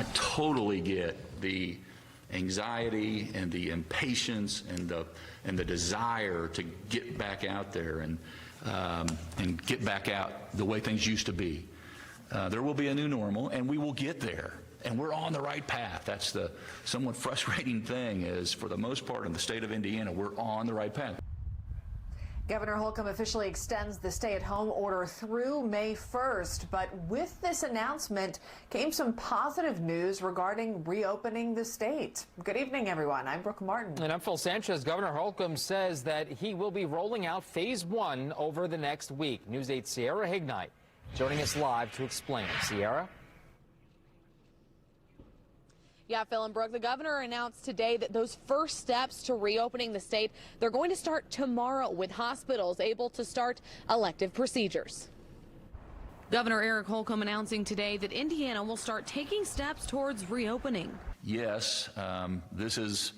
I totally get the anxiety and the impatience and the desire to get back out there and get back out the way things used to be. There will be a new normal, and we will get there, and we're on the right path. That's the somewhat frustrating thing is, for the most part in the state of Indiana, we're on the right path. Governor Holcomb officially extends the stay-at-home order through May 1st, but with this announcement came some positive news regarding reopening the state. Good evening, everyone. I'm Brooke Martin. And I'm Phil Sanchez. Governor Holcomb says that he will be rolling out Phase 1 over the next week. News 8's Sierra Hignite joining us live to explain. Sierra? Yeah, Phil and Brooke, the governor announced today that those first steps to reopening the state, they're going to start tomorrow with hospitals able to start elective procedures. Governor Eric Holcomb announcing today that Indiana will start taking steps towards reopening. Yes, this is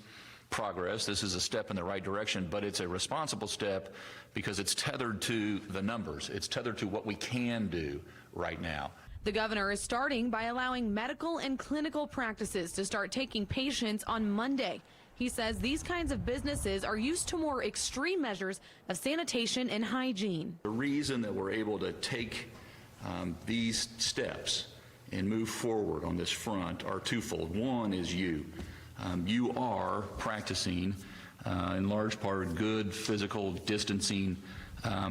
progress. This is a step in the right direction, but it's a responsible step because it's tethered to the numbers. It's tethered to what we can do right now. The governor is starting by allowing medical and clinical practices to start taking patients on Monday. He says these kinds of businesses are used to more extreme measures of sanitation and hygiene. The reason that we're able to take these steps and move forward on this front are twofold. One is you. You are practicing, in large part, good physical distancing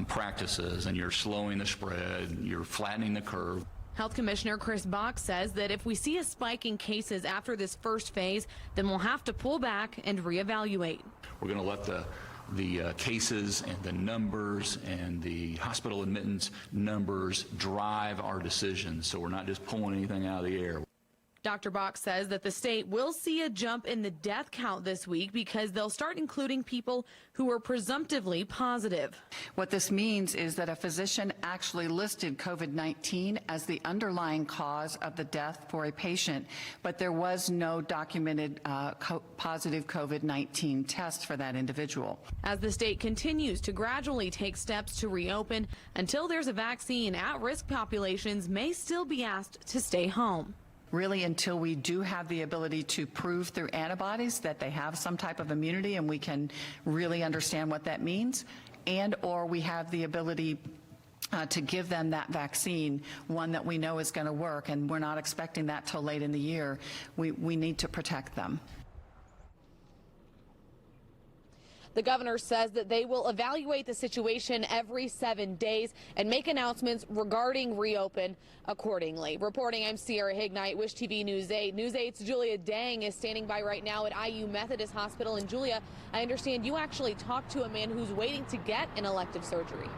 practices, and you're slowing the spread, you're flattening the curve. Health Commissioner Chris Bach says that if we see a spike in cases after this first phase, then we'll have to pull back and reevaluate. We're going to let the cases and the numbers and the hospital admittance numbers drive our decisions, so we're not just pulling anything out of the air. Dr. Bach says that the state will see a jump in the death count this week because they'll start including people who are presumptively positive. What this means is that a physician actually listed COVID-19 as the underlying cause of the death for a patient, but there was no documented positive COVID-19 test for that individual. As the state continues to gradually take steps to reopen, until there's a vaccine, at-risk populations may still be asked to stay home. Really, until we do have the ability to prove through antibodies that they have some type of immunity and we can really understand what that means, and or we have the ability to give them that vaccine, one that we know is going to work, and we're not expecting that till late in the year, we need to protect them. The governor says that they will evaluate the situation every 7 days and make announcements regarding reopen accordingly. Reporting, I'm Sierra Hignite, Wish TV News 8. News 8's Julia Dang is standing by right now at IU Methodist Hospital. And Julia, I understand you actually talked to a man who's waiting to get an elective surgery.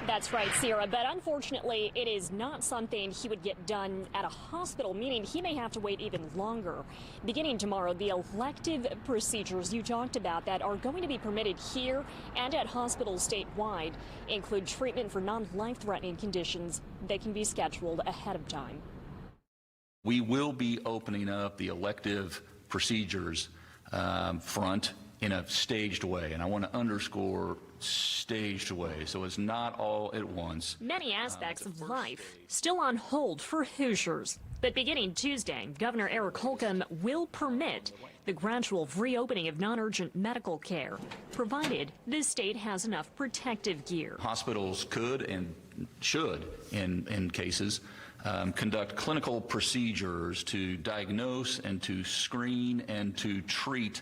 That's right, Sierra, but unfortunately it is not something he would get done at a hospital, meaning he may have to wait even longer. Beginning tomorrow, the elective procedures you talked about that are going to be permitted here and at hospitals statewide include treatment for non-life-threatening conditions. They can be scheduled ahead of time. We will be opening up the elective procedures front in a staged way, and I want to underscore staged way, so it's not all at once. Many aspects of life still on hold for Hoosiers. But beginning Tuesday, Governor Eric Holcomb will permit the gradual reopening of non-urgent medical care, provided the state has enough protective gear. Hospitals could and should, in cases, conduct clinical procedures to diagnose and to screen and to treat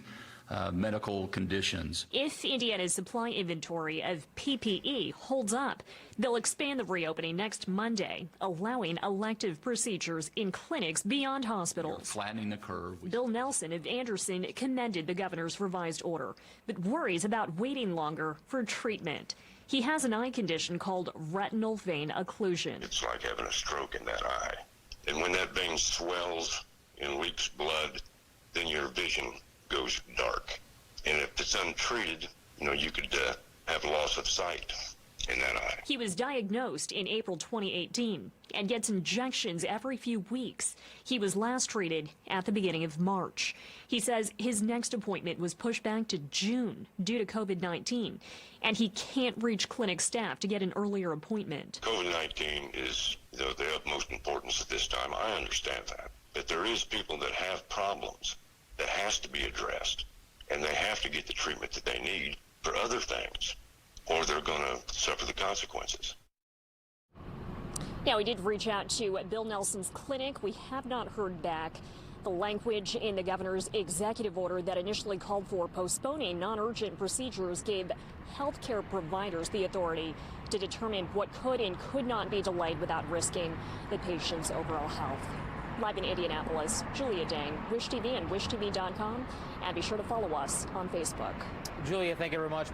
medical conditions. If Indiana's supply inventory of PPE holds up, they'll expand the reopening next Monday, allowing elective procedures in clinics beyond hospitals. Flattening the curve. Bill Nelson of Anderson commended the governor's revised order, but worries about waiting longer for treatment. He has an eye condition called retinal vein occlusion. It's like having a stroke in that eye. And when that vein swells and leaks blood, then your vision goes dark. And if it's untreated, you could have loss of sight. in that eye. He was diagnosed in April 2018 and gets injections every few weeks. He was last treated at the beginning of March. He says his next appointment was pushed back to June due to COVID-19, and he can't reach clinic staff to get an earlier appointment. COVID-19 is the utmost importance at this time. I understand that. But there is people that have problems that has to be addressed, and they have to get the treatment that they need for other things, or they're going to suffer the consequences. Now, we did reach out to Bill Nelson's clinic. We have not heard back. The language in the governor's executive order that initially called for postponing non-urgent procedures gave healthcare providers the authority to determine what could and could not be delayed without risking the patient's overall health. Live in Indianapolis, Julia Dang, Wish TV and WishTV.com, and be sure to follow us on Facebook. Julia, thank you very much.